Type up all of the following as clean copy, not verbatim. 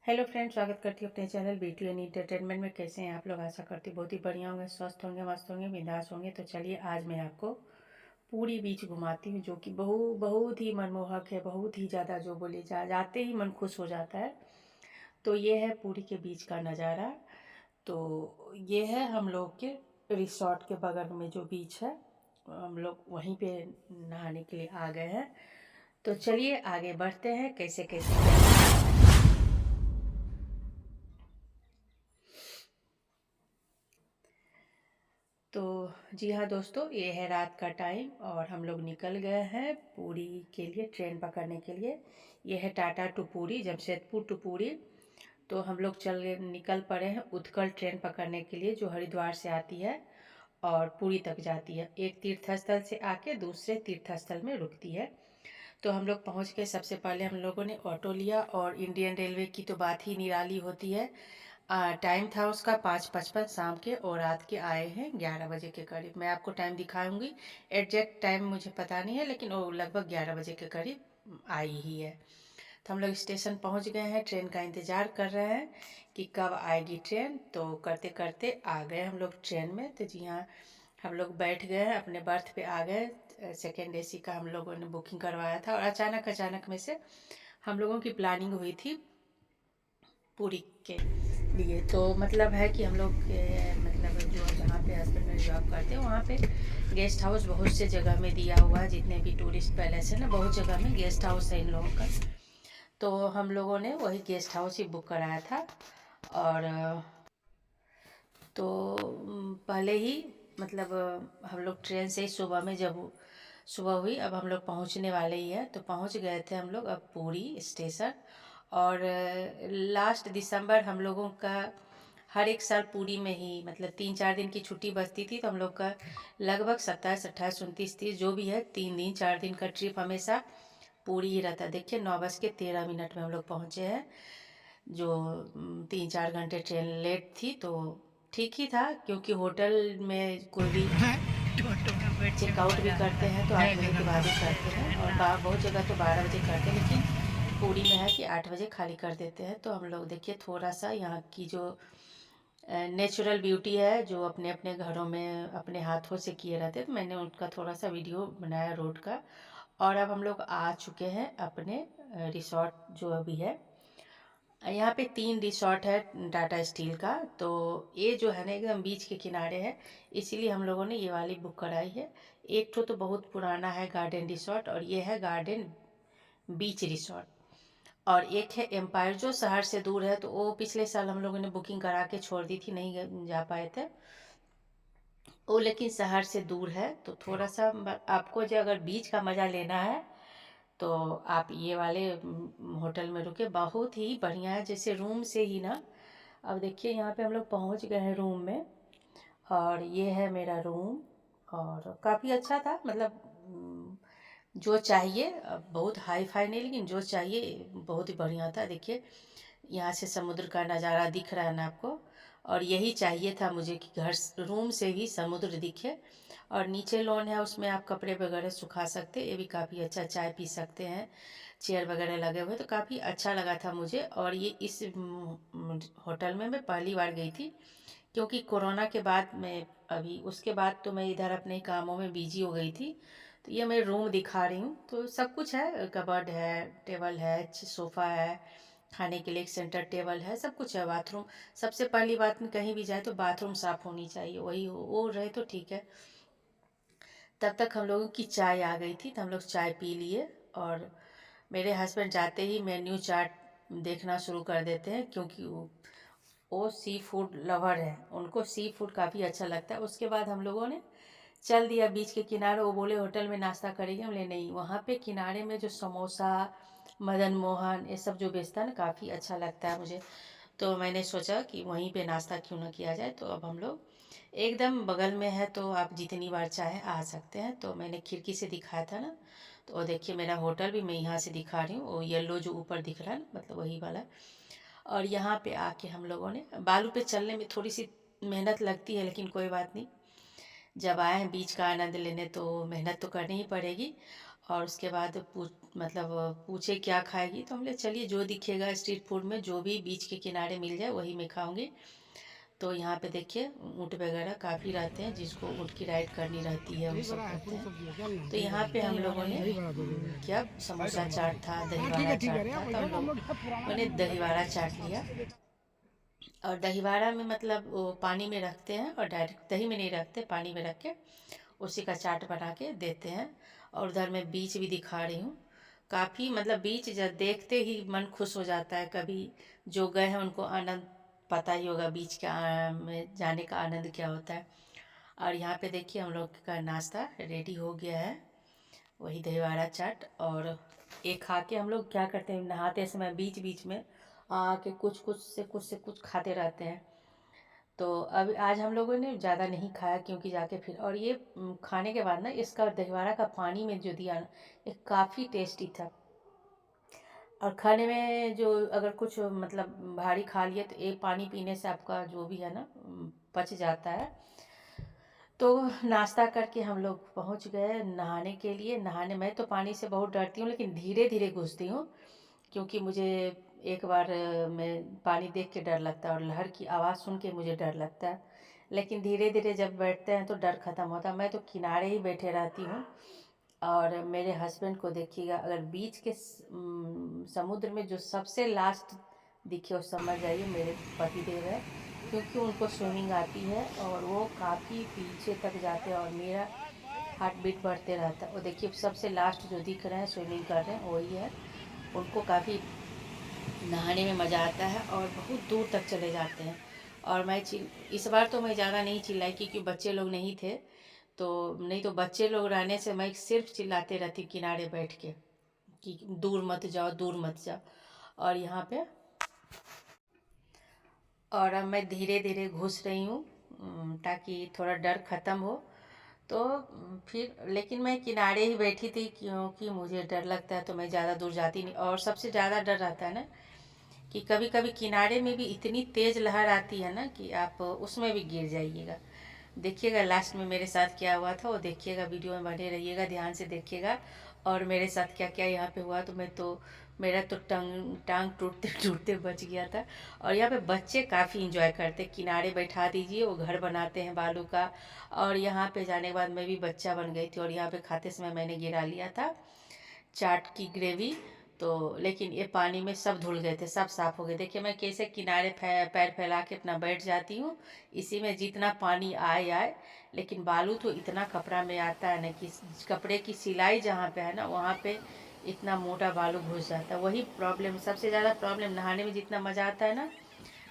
Hello friend, स्वागत करती हूँ अपने चैनल ब्यूटी एंड इंटरटेनमेंट में। कैसे हैं आप लोग? आशा करती हूँ बहुत ही बढ़िया होंगे, स्वस्थ होंगे, मस्त होंगे, बिंदास होंगे। तो चलिए आज मैं आपको पूरी बीच घुमाती हूँ, जो कि बहुत ही मनमोहक है, बहुत ही ज़्यादा, जो बोले जाते ही मन खुश हो जाता है। तो ये है पूरी के बीच का नज़ारा। तो ये है हम लोग के रिसोर्ट के बगल में जो बीच है, हम लोग वहीं पे नहाने के लिए आ गए हैं। तो चलिए आगे बढ़ते हैं, कैसे कैसे क्या। तो जी हाँ दोस्तों, ये है रात का टाइम और हम लोग निकल गए हैं पुरी के लिए, ट्रेन पकड़ने के लिए। ये है टाटा टू पुरी, जमशेदपुर टू पुरी। तो हम लोग निकल पड़े हैं उत्कल ट्रेन पकड़ने के लिए, जो हरिद्वार से आती है और पुरी तक जाती है। एक तीर्थस्थल से आके दूसरे तीर्थस्थल में रुकती है। तो हम लोग पहुँच के सबसे पहले हम लोगों ने ऑटो लिया, और इंडियन रेलवे की तो बात ही निराली होती है। टाइम था उसका 5:55 शाम के, और रात के आए हैं 11 बजे के करीब। मैं आपको टाइम दिखाऊंगी, एग्जैक्ट टाइम मुझे पता नहीं है, लेकिन वो लगभग 11 बजे के करीब आई ही है। तो हम लोग स्टेशन पहुंच गए हैं, ट्रेन का इंतज़ार कर रहे हैं कि कब आएगी ट्रेन। तो करते करते आ गए हम लोग ट्रेन में। तो जी हाँ, हम लोग बैठ गए हैं, अपने बर्थ पे आ गए। सेकेंड एसी का हम लोगों ने बुकिंग करवाया था, और अचानक में से हम लोगों की प्लानिंग हुई थी पूरी के लिए। तो मतलब है कि हम लोग मतलब जो जहाँ पे हस्बैंड मेरे जॉब करते हैं, वहाँ पे गेस्ट हाउस बहुत से जगह में दिया हुआ है। जितने भी टूरिस्ट पैलेस है ना, बहुत जगह में गेस्ट हाउस है इन लोगों का। तो हम लोगों ने वही गेस्ट हाउस ही बुक कराया था। और तो पहले ही मतलब हम लोग ट्रेन से ही सुबह में, जब सुबह हुई, अब हम लोग पहुंचने वाले ही हैं। तो पहुंच गए थे हम लोग अब पुरी स्टेशन। और लास्ट दिसंबर हम लोगों का हर एक साल पुरी में ही, मतलब 3-4 दिन की छुट्टी बचती थी, तो हम लोग का लगभग 27, 28, 29, 30 जो भी है, 3 दिन 4 दिन का ट्रिप हमेशा पूरी ही रहता है। देखिए 9:13 में हम लोग पहुँचे हैं, जो 3-4 घंटे ट्रेन लेट थी। तो ठीक ही था, क्योंकि होटल में कोई भी चेकआउट भी करते हैं तो 8 बजे के बाद ही करते हैं, और बहुत जगह तो 12 बजे करते हैं, लेकिन पूरी में है कि 8 बजे खाली कर देते हैं। तो हम लोग देखिए थोड़ा सा यहाँ की जो नेचुरल ब्यूटी है, जो अपने अपने घरों में अपने हाथों से किए रहते हैं, तो मैंने उनका थोड़ा सा वीडियो बनाया रोड का। और अब हम लोग आ चुके हैं अपने रिसोर्ट जो अभी है। यहाँ पे 3 रिसोर्ट है टाटा स्टील का। तो ये जो है ना एकदम बीच के किनारे है, इसीलिए हम लोगों ने ये वाली बुक कराई है। एक तो बहुत पुराना है गार्डन रिसोर्ट, और ये है गार्डन बीच रिसोर्ट। और एक है एम्पायर, जो शहर से दूर है। तो वो पिछले साल हम लोगों ने बुकिंग करा के छोड़ दी थी, नहीं जा पाए थे वो, लेकिन शहर से दूर है। तो थोड़ा सा आपको जो अगर बीच का मज़ा लेना है, तो आप ये वाले होटल में रुके, बहुत ही बढ़िया है, जैसे रूम से ही ना। अब देखिए यहाँ पे हम लोग पहुँच गए हैं रूम में, और ये है मेरा रूम। और काफ़ी अच्छा था, मतलब जो चाहिए, बहुत हाई फाई नहीं, लेकिन जो चाहिए बहुत ही बढ़िया था। देखिए यहाँ से समुद्र का नज़ारा दिख रहा है ना आपको, और यही चाहिए था मुझे कि घर रूम से ही समुद्र दिखे। और नीचे लॉन है, उसमें आप कपड़े वगैरह सुखा सकते हैं, ये भी काफ़ी अच्छा, चाय पी सकते हैं, चेयर वगैरह लगे हुए, तो काफ़ी अच्छा लगा था मुझे। और ये इस होटल में मैं पहली बार गई थी, क्योंकि कोरोना के बाद मैं, अभी उसके बाद तो मैं इधर अपने कामों में बिजी हो गई थी। तो ये मैं रूम दिखा रही हूँ, तो सब कुछ है, कबर्ड है, टेबल है, सोफ़ा है, खाने के लिए एक सेंटर टेबल है, सब कुछ है। बाथरूम, सबसे पहली बात में कहीं भी जाए तो बाथरूम साफ़ होनी चाहिए, वही वो रहे तो ठीक है। तब तक हम लोगों की चाय आ गई थी, तो हम लोग चाय पी लिए। और मेरे हस्बैंड जाते ही मेन्यू चार्ट देखना शुरू कर देते हैं, क्योंकि वो सी फूड लवर है, उनको सी फूड काफ़ी अच्छा लगता है। उसके बाद हम लोगों ने चल दिया बीच के किनारे। वो बोले होटल में नाश्ता करेंगे, हम बोले नहीं, वहाँ पे किनारे में जो समोसा, मदन मोहन, ये सब जो बेचता है ना, काफ़ी अच्छा लगता है मुझे। तो मैंने सोचा कि वहीं पे नाश्ता क्यों ना किया जाए। तो अब हम लोग एकदम बगल में है, तो आप जितनी बार चाहे आ सकते हैं। तो मैंने खिड़की से दिखाया था ना, तो वो देखिए मेरा होटल भी मैं यहाँ से दिखा रही हूँ, वो येलो जो ऊपर दिख रहा है ना, मतलब वही वाला। और यहाँ पे आके हम लोगों ने, बालू पे चलने में थोड़ी सी मेहनत लगती है, लेकिन कोई बात नहीं, जब आए हैं बीच का आनंद लेने तो मेहनत तो करनी ही पड़ेगी। और उसके बाद मतलब पूछे क्या खाएगी, तो हम बोले चलिए जो दिखेगा स्ट्रीट फूड में, जो भी बीच के किनारे मिल जाए वही मैं खाऊंगी। तो यहाँ पे देखिए ऊँट वगैरह काफ़ी रहते हैं, जिसको ऊँट की राइड करनी रहती है वो सब करते हैं। तो यहाँ पे हम लोगों ने क्या समोसा चाट था, दही वड़ा चाट था, तो हम लोगों ने दही वड़ा चाट लिया। और दही वड़ा में मतलब वो पानी में रखते हैं और डायरेक्ट दही में नहीं रखते, पानी में रख के उसी का चाट बना के देते हैं। और उधर मैं बीच भी दिखा रही हूँ। काफ़ी मतलब बीच जब देखते ही मन खुश हो जाता है। कभी जो गए हैं उनको आनंद पता ही होगा बीच के में जाने का आनंद क्या होता है। और यहाँ पे देखिए हम लोग का नाश्ता रेडी हो गया है, वही दहीवाड़ा चाट। और एक खा के हम लोग क्या करते हैं, नहाते समय बीच बीच में आके कुछ खाते रहते हैं। तो अब आज हम लोगों ने ज़्यादा नहीं खाया, क्योंकि जाके फिर और ये खाने के बाद ना इसका दहीवाड़ा का पानी में जो दिया ना, ये काफ़ी टेस्टी था। और खाने में जो अगर कुछ मतलब भारी खा लिए तो एक पानी पीने से आपका जो भी है ना पच जाता है। तो नाश्ता करके हम लोग पहुंच गए नहाने के लिए। नहाने में तो पानी से बहुत डरती हूँ, लेकिन धीरे धीरे घुसती हूँ, क्योंकि मुझे एक बार मैं पानी देख के डर लगता है और लहर की आवाज़ सुन के मुझे डर लगता है। लेकिन धीरे धीरे जब बैठते हैं तो डर ख़त्म होता है। मैं तो किनारे ही बैठे रहती हूँ। और मेरे हस्बैंड को देखिएगा, अगर बीच के समुद्र में जो सबसे लास्ट दिखे वो समझ जाइए मेरे पतिदेव है, क्योंकि उनको स्विमिंग आती है और वो काफ़ी पीछे तक जाते हैं और मेरा हार्ट बीट बढ़ते रहता है। वो देखिए सबसे लास्ट जो दिख रहे हैं स्विमिंग कर रहे हैं वही है। उनको काफ़ी नहाने में मज़ा आता है और बहुत दूर तक चले जाते हैं। और मैं इस बार तो मैं ज़्यादा नहीं चिल्लाई, क्योंकि बच्चे लोग नहीं थे। तो नहीं तो बच्चे लोग रहने से मैं सिर्फ चिल्लाते रहती किनारे बैठ के कि दूर मत जाओ, दूर मत जाओ। और यहाँ पे और अब मैं धीरे धीरे घुस रही हूँ ताकि थोड़ा डर ख़त्म हो। तो फिर लेकिन मैं किनारे ही बैठी थी, क्योंकि मुझे डर लगता है तो मैं ज़्यादा दूर जाती नहीं। और सबसे ज़्यादा डर रहता है ना कि कभी कभी किनारे में भी इतनी तेज़ लहर आती है ना कि आप उसमें भी गिर जाइएगा। देखिएगा लास्ट में मेरे साथ क्या हुआ था वो देखिएगा, वीडियो में बने रहिएगा, ध्यान से देखिएगा। और मेरे साथ क्या क्या यहाँ पे हुआ, तो मेरा तो टांग टूटते टूटते बच गया था। और यहाँ पे बच्चे काफ़ी इंजॉय करते, किनारे बैठा दीजिए वो घर बनाते हैं बालू का। और यहाँ पे जाने के बाद मैं भी बच्चा बन गई थी और यहाँ पे खाते समय मैंने गिरा लिया था चाट की ग्रेवी। तो लेकिन ये पानी में सब धुल गए थे, सब साफ़ हो गए। देखिए मैं कैसे किनारे पैर फैला के अपना बैठ जाती हूँ, इसी में जितना पानी आए आए। लेकिन बालू तो इतना कपड़ा में आता है ना कि कपड़े की सिलाई जहाँ पे है ना वहाँ पे इतना मोटा बालू घुस जाता है। वही प्रॉब्लम, सबसे ज़्यादा प्रॉब्लम नहाने में जितना मज़ा आता है ना,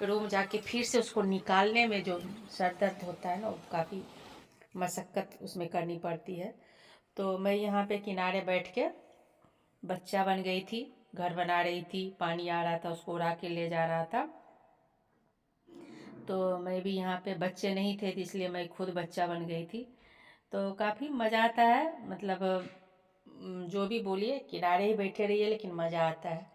रूम जाके फिर से उसको निकालने में जो सर दर्द होता है ना, वो काफ़ी मशक्क़त उसमें करनी पड़ती है। तो मैं यहाँ पे किनारे बैठ के बच्चा बन गई थी, घर बना रही थी, पानी आ रहा था उसको उड़ा के ले जा रहा था। तो मैं भी यहाँ पे बच्चे नहीं थे, इसलिए मैं खुद बच्चा बन गई थी। तो काफ़ी मज़ा आता है, मतलब जो भी बोलिए किनारे ही बैठे रहिए लेकिन मज़ा आता है।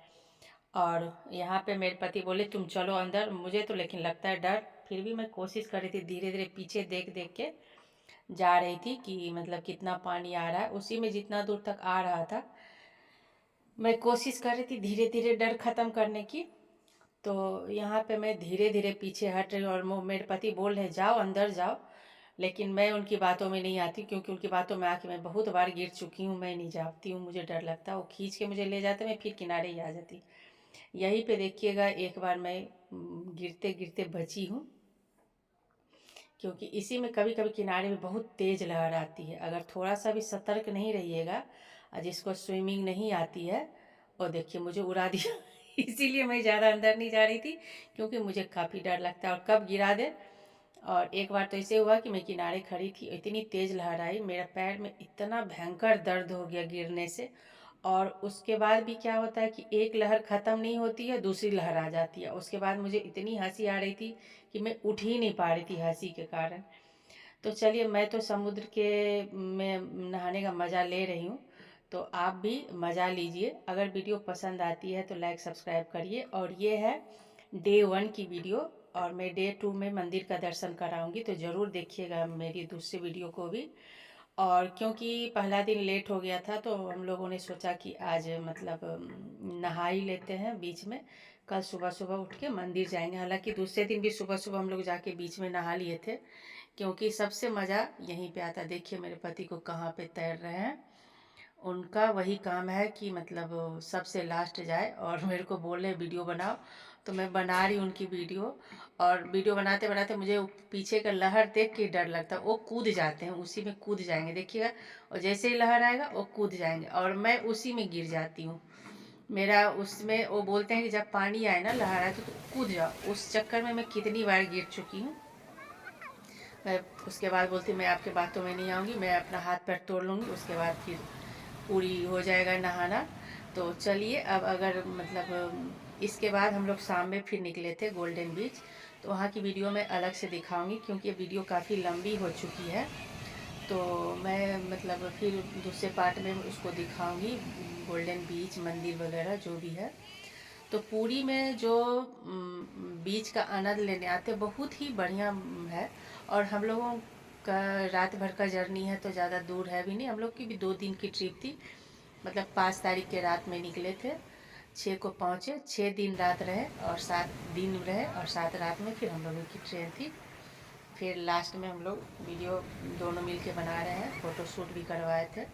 और यहाँ पे मेरे पति बोले तुम चलो अंदर, मुझे तो लेकिन लगता है डर, फिर भी मैं कोशिश कर रही थी, धीरे धीरे पीछे देख देख के जा रही थी कि मतलब कितना पानी आ रहा है। उसी में जितना दूर तक आ रहा था मैं कोशिश कर रही थी धीरे धीरे डर ख़त्म करने की। तो यहाँ पे मैं धीरे धीरे पीछे हट रही हूँ और मेरे पति बोल रहे जाओ अंदर जाओ, लेकिन मैं उनकी बातों में नहीं आती, क्योंकि उनकी बातों में आके मैं बहुत बार गिर चुकी हूँ। मैं नहीं जाती हूँ, मुझे डर लगता है, वो खींच के मुझे ले जाते, मैं फिर किनारे ही आ जाती। यहीं पे देखिएगा एक बार मैं गिरते गिरते बची हूँ, क्योंकि इसी में कभी कभी किनारे में बहुत तेज़ लहर आती है। अगर थोड़ा सा भी सतर्क नहीं रहिएगा, जिसको स्विमिंग नहीं आती है, और देखिए मुझे उड़ा दिया इसीलिए मैं ज़्यादा अंदर नहीं जा रही थी, क्योंकि मुझे काफ़ी डर लगता है और कब गिरा दे। और एक बार तो ऐसे हुआ कि मैं किनारे खड़ी थी, इतनी तेज़ लहर आई, मेरा पैर में इतना भयंकर दर्द हो गया गिरने से। और उसके बाद भी क्या होता है कि एक लहर ख़त्म नहीं होती है, दूसरी लहर आ जाती है। उसके बाद मुझे इतनी हंसी आ रही थी कि मैं उठ ही नहीं पा रही थी हंसी के कारण। तो चलिए मैं तो समुद्र के में नहाने का मज़ा ले रही हूँ, तो आप भी मज़ा लीजिए। अगर वीडियो पसंद आती है तो लाइक सब्सक्राइब करिए। और ये है डे 1 की वीडियो, और मैं डे 2 में मंदिर का दर्शन कराऊंगी, तो ज़रूर देखिएगा मेरी दूसरी वीडियो को भी। और क्योंकि पहला दिन लेट हो गया था तो हम लोगों ने सोचा कि आज मतलब नहा ही लेते हैं बीच में। कल सुबह सुबह उठ के मंदिर जाएंगे। हालांकि दूसरे दिन भी सुबह सुबह हम लोग जाके बीच में नहा लिए थे, क्योंकि सबसे मज़ा यहीं पे आता। देखिए मेरे पति को कहाँ पे तैर रहे हैं। उनका वही काम है कि मतलब सबसे लास्ट जाए और मेरे को बोले वीडियो बनाओ, तो मैं बना रही उनकी वीडियो। और वीडियो बनाते बनाते मुझे पीछे का लहर देख के डर लगता है। वो कूद जाते हैं, उसी में कूद जाएंगे देखिएगा। और जैसे ही लहर आएगा वो कूद जाएंगे और मैं उसी में गिर जाती हूँ। मेरा उसमें वो बोलते हैं कि जब पानी आए ना, लहर आए तो कूद जाओ। उस चक्कर में मैं कितनी बार गिर चुकी हूँ। मैं उसके बाद बोलती मैं आपके बातों में नहीं आऊँगी, मैं अपना हाथ पैर तोड़ लूँगी, उसके बाद फिर पूरी हो जाएगा नहाना। तो चलिए अब अगर मतलब इसके बाद हम लोग शाम में फिर निकले थे गोल्डन बीच। तो वहाँ की वीडियो मैं अलग से दिखाऊंगी, क्योंकि ये वीडियो काफ़ी लंबी हो चुकी है। तो मैं मतलब फिर दूसरे पार्ट में उसको दिखाऊंगी, गोल्डन बीच मंदिर वगैरह जो भी है। तो पुरी में जो बीच का आनंद लेने आते बहुत ही बढ़िया है। और हम लोगों का रात भर का जर्नी है तो ज़्यादा दूर है भी नहीं। हम लोग की भी 2 दिन की ट्रिप थी। मतलब 5 तारीख के रात में निकले थे, 6 को पहुँचे, 6 दिन रात रहे और 7 दिन रहे और 7 रात में फिर हम लोगों की ट्रेन थी। फिर लास्ट में हम लोग वीडियो दोनों मिल के बना रहे हैं, फ़ोटो शूट भी करवाए थे।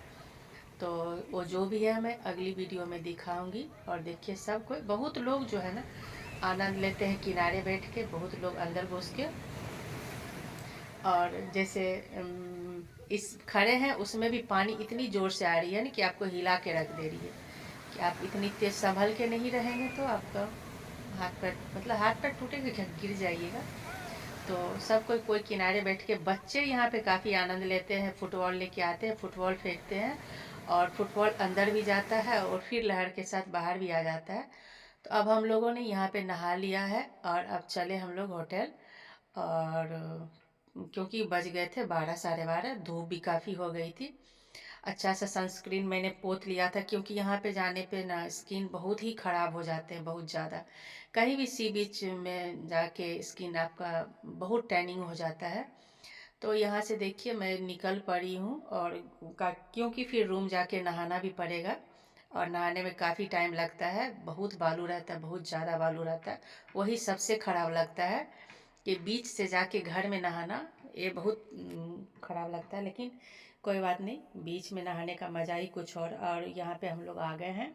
तो वो जो भी है मैं अगली वीडियो में दिखाऊंगी। और देखिए सब कोई, बहुत लोग जो है ना आनंद लेते हैं किनारे बैठ के, बहुत लोग अंदर घुस के। और जैसे इस खड़े हैं उसमें भी पानी इतनी ज़ोर से आ रही है ना कि आपको हिला के रख दे रही है, कि आप इतनी तेज़ संभल के नहीं रहेंगे तो आपका हाथ पैर मतलब हाथ पैर टूटेगा, गिर जाइएगा। तो सब कोई किनारे बैठ के, बच्चे यहाँ पे काफ़ी आनंद लेते हैं, फुटबॉल लेके आते हैं, फुटबॉल फेंकते हैं और फुटबॉल अंदर भी जाता है और फिर लहर के साथ बाहर भी आ जाता है। तो अब हम लोगों ने यहाँ पे नहा लिया है और अब चले हम लोग होटल। और क्योंकि बज गए थे 12 साढ़े 12, धूप भी काफ़ी हो गई थी। अच्छा सा सनस्क्रीन मैंने पोत लिया था, क्योंकि यहाँ पे जाने पे ना स्किन बहुत ही ख़राब हो जाते हैं, बहुत ज़्यादा। कहीं भी सी बीच में जाके स्किन आपका बहुत टैनिंग हो जाता है। तो यहाँ से देखिए मैं निकल पड़ी हूँ और क्योंकि फिर रूम जाके नहाना भी पड़ेगा। और नहाने में काफ़ी टाइम लगता है, बहुत बालू रहता है, बहुत ज़्यादा बालू रहता है। वही सबसे ख़राब लगता है कि बीच से जाके घर में नहाना, ये बहुत ख़राब लगता है। लेकिन कोई बात नहीं, बीच में नहाने का मज़ा ही कुछ और यहाँ पे हम लोग आ गए हैं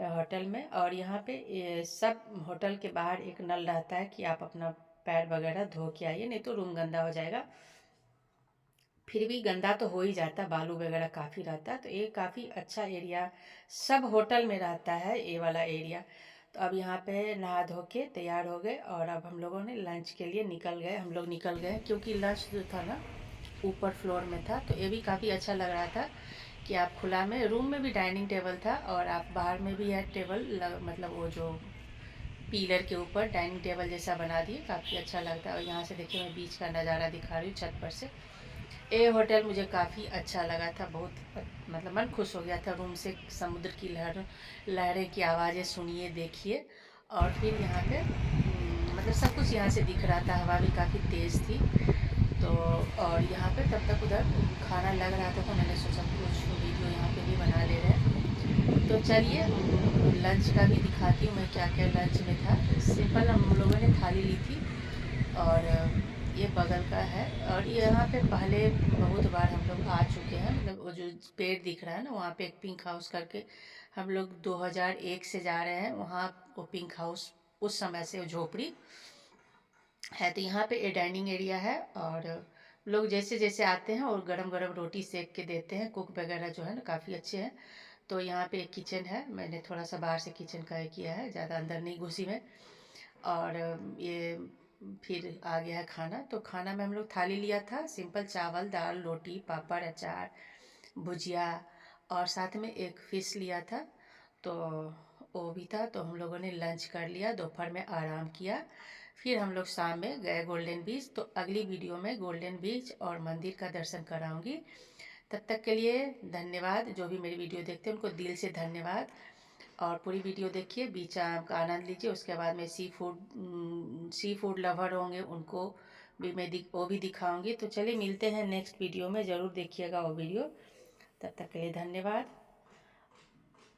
होटल में। और यहाँ पे सब होटल के बाहर एक नल रहता है कि आप अपना पैर वगैरह धो के आइए, नहीं तो रूम गंदा हो जाएगा। फिर भी गंदा तो हो ही जाता है, बालू वगैरह काफ़ी रहता है। तो ये काफ़ी अच्छा एरिया सब होटल में रहता है, ये वाला एरिया। तो अब यहाँ पे नहा धो के तैयार हो गए और अब हम लोगों ने लंच के लिए निकल गए। हम लोग निकल गए क्योंकि लंच जो था ना ऊपर फ्लोर में था। तो ये भी काफ़ी अच्छा लग रहा था कि आप खुला में, रूम में भी डाइनिंग टेबल था और आप बाहर में भी है टेबल मतलब वो जो पिलर के ऊपर डाइनिंग टेबल जैसा बना दिए, काफ़ी अच्छा लगता है। और यहाँ से देखिए मैं बीच का नज़ारा दिखा रही हूँ छत पर से। ये होटल मुझे काफ़ी अच्छा लगा था, बहुत मतलब मन खुश हो गया था। रूम से समुद्र की लहरें की आवाज़ें सुनिए, देखिए। और फिर यहाँ पे मतलब सब कुछ यहाँ से दिख रहा था, हवा भी काफ़ी तेज़ थी। तो और यहाँ पे तब तक उधर खाना लग रहा था, तो मैंने सोचा कुछ वीडियो यहाँ पे भी बना ले रहे हैं। तो चलिए लंच का भी दिखाती हूँ मैं क्या क्या लंच में था। सिंपल हम लोगों ने थाली ली थी और ये बगल का है। और यहाँ पे पहले बहुत बार हम लोग आ चुके हैं, मतलब वो जो पेड़ दिख रहा है ना वहाँ पे एक पिंक हाउस करके, हम लोग 2001 से जा रहे हैं वहाँ। वो पिंक हाउस उस समय से वो झोपड़ी है। तो यहाँ पे ये डाइनिंग एरिया है और लोग जैसे जैसे आते हैं और गरम गरम रोटी सेक के देते हैं। कुक वगैरह जो है ना काफ़ी अच्छे हैं। तो यहाँ पे एक किचन है, मैंने थोड़ा सा बाहर से किचन का किया है, ज़्यादा अंदर नहीं घुसी मैं। और ये फिर आ गया है खाना। तो खाना में हम लोग थाली लिया था, सिंपल चावल दाल रोटी पापड़ अचार भुजिया और साथ में एक फ़िश लिया था। तो वो भी था। तो हम लोगों ने लंच कर लिया, दोपहर में आराम किया। फिर हम लोग शाम में गए गोल्डन बीच। तो अगली वीडियो में गोल्डन बीच और मंदिर का दर्शन कराऊंगी। तब तक के लिए धन्यवाद। जो भी मेरी वीडियो देखते हैं उनको दिल से धन्यवाद। और पूरी वीडियो देखिए, बीच का आनंद लीजिए। उसके बाद में सी फूड लवर होंगे उनको भी वो भी दिखाऊंगी। तो चलिए मिलते हैं नेक्स्ट वीडियो में, ज़रूर देखिएगा वो वीडियो। तब तक के लिए धन्यवाद।